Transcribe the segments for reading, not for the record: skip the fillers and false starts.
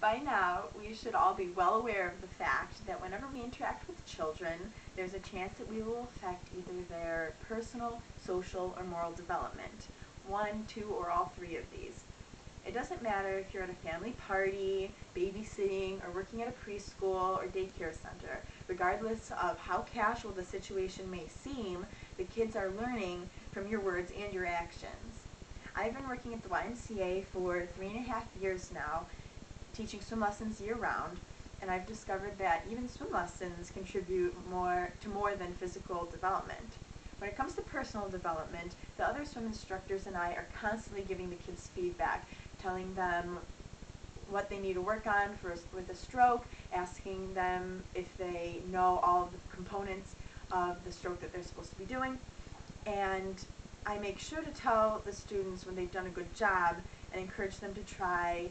By now, we should all be well aware of the fact that whenever we interact with children, there's a chance that we will affect either their personal, social, or moral development. One, two, or all three of these. It doesn't matter if you're at a family party, babysitting, or working at a preschool or daycare center. Regardless of how casual the situation may seem, the kids are learning from your words and your actions. I've been working at the YMCA for 3.5 years now, teaching swim lessons year-round, and I've discovered that even swim lessons contribute to more than physical development. When it comes to personal development, the other swim instructors and I are constantly giving the kids feedback, telling them what they need to work on with a stroke, asking them if they know all of the components of the stroke that they're supposed to be doing, and I make sure to tell the students when they've done a good job and encourage them to try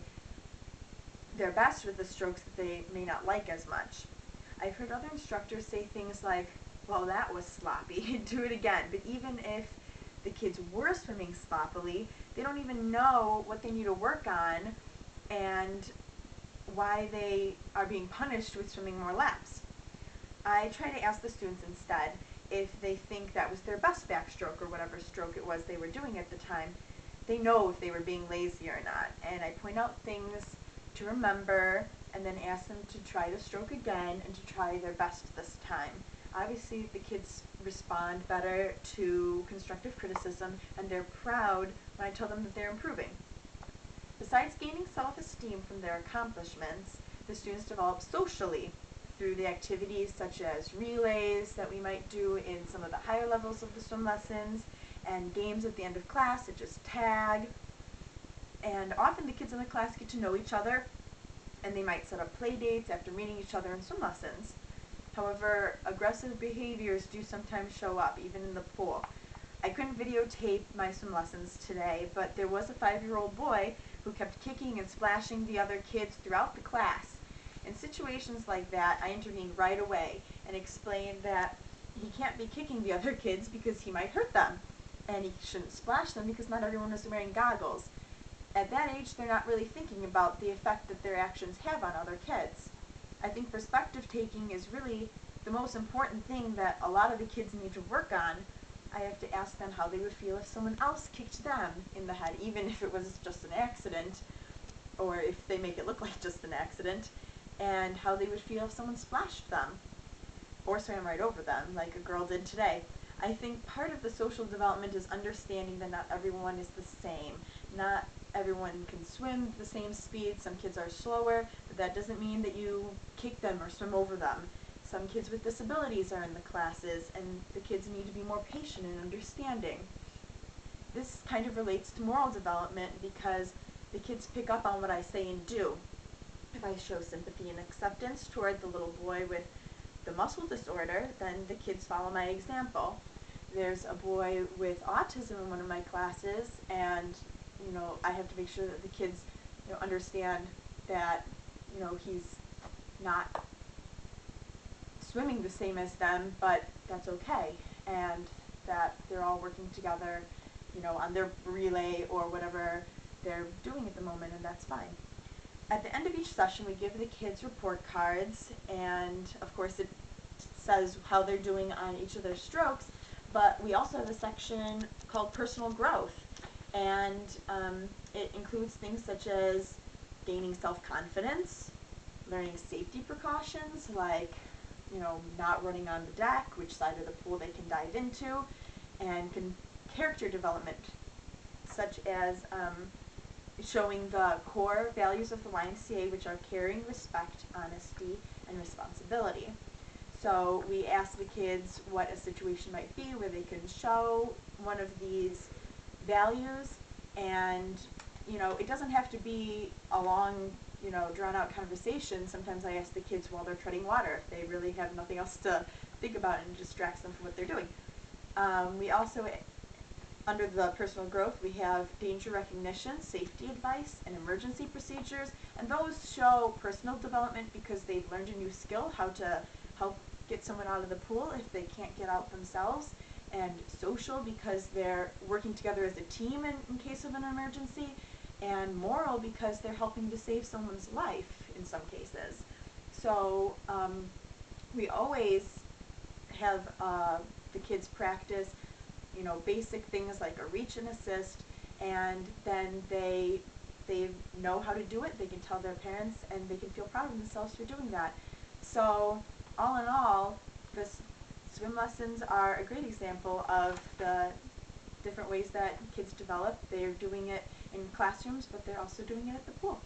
their best with the strokes that they may not like as much. I've heard other instructors say things like, well, that was sloppy, do it again. But even if the kids were swimming sloppily, they don't even know what they need to work on and why they are being punished with swimming more laps. I try to ask the students instead if they think that was their best backstroke or whatever stroke it was they were doing at the time. They know if they were being lazy or not. And I point out things to remember and then ask them to try the stroke again and to try their best this time. Obviously, the kids respond better to constructive criticism and they're proud when I tell them that they're improving. Besides gaining self-esteem from their accomplishments, the students develop socially through the activities such as relays that we might do in some of the higher levels of the swim lessons and games at the end of class such as tag. And often the kids in the class get to know each other and they might set up play dates after meeting each other in swim lessons. However, aggressive behaviors do sometimes show up, even in the pool. I couldn't videotape my swim lessons today, but there was a 5-year-old boy who kept kicking and splashing the other kids throughout the class. In situations like that, I intervened right away and explained that he can't be kicking the other kids because he might hurt them, and he shouldn't splash them because not everyone is wearing goggles. At that age, they're not really thinking about the effect that their actions have on other kids. I think perspective taking is really the most important thing that a lot of the kids need to work on. I have to ask them how they would feel if someone else kicked them in the head, even if it was just an accident, or if they make it look like just an accident, and how they would feel if someone splashed them, or swam right over them, like a girl did today. I think part of the social development is understanding that not everyone is the same. Not everyone can swim the same speed. Some kids are slower, but that doesn't mean that you kick them or swim over them. Some kids with disabilities are in the classes, and the kids need to be more patient and understanding. This kind of relates to moral development because the kids pick up on what I say and do. If I show sympathy and acceptance toward the little boy with the muscle disorder, then the kids follow my example. There's a boy with autism in one of my classes, and I have to make sure that the kids understand that he's not swimming the same as them, but that's okay, and that they're all working together on their relay or whatever they're doing at the moment, and that's fine. At the end of each session, we give the kids report cards, and of course it says how they're doing on each of their strokes, but we also have a section called personal growth, and it includes things such as gaining self-confidence, learning safety precautions like not running on the deck, which side of the pool they can dive into, and character development such as showing the core values of the YMCA, which are caring, respect, honesty, and responsibility. So we ask the kids what a situation might be where they can show one of these values, and it doesn't have to be a long drawn-out conversation. Sometimes I ask the kids while they're treading water if they really have nothing else to think about and it distracts them from what they're doing. We also, under the personal growth, we have danger recognition, safety advice, and emergency procedures, and those show personal development because they've learned a new skill, how to help get someone out of the pool if they can't get out themselves, and social because they're working together as a team in case of an emergency, and moral because they're helping to save someone's life in some cases. So we always have the kids practice, basic things like a reach and assist, and then they know how to do it. They can tell their parents, and they can feel proud of themselves for doing that. So all in all, the swim lessons are a great example of the different ways that kids develop. They're doing it in classrooms, but they're also doing it at the pool.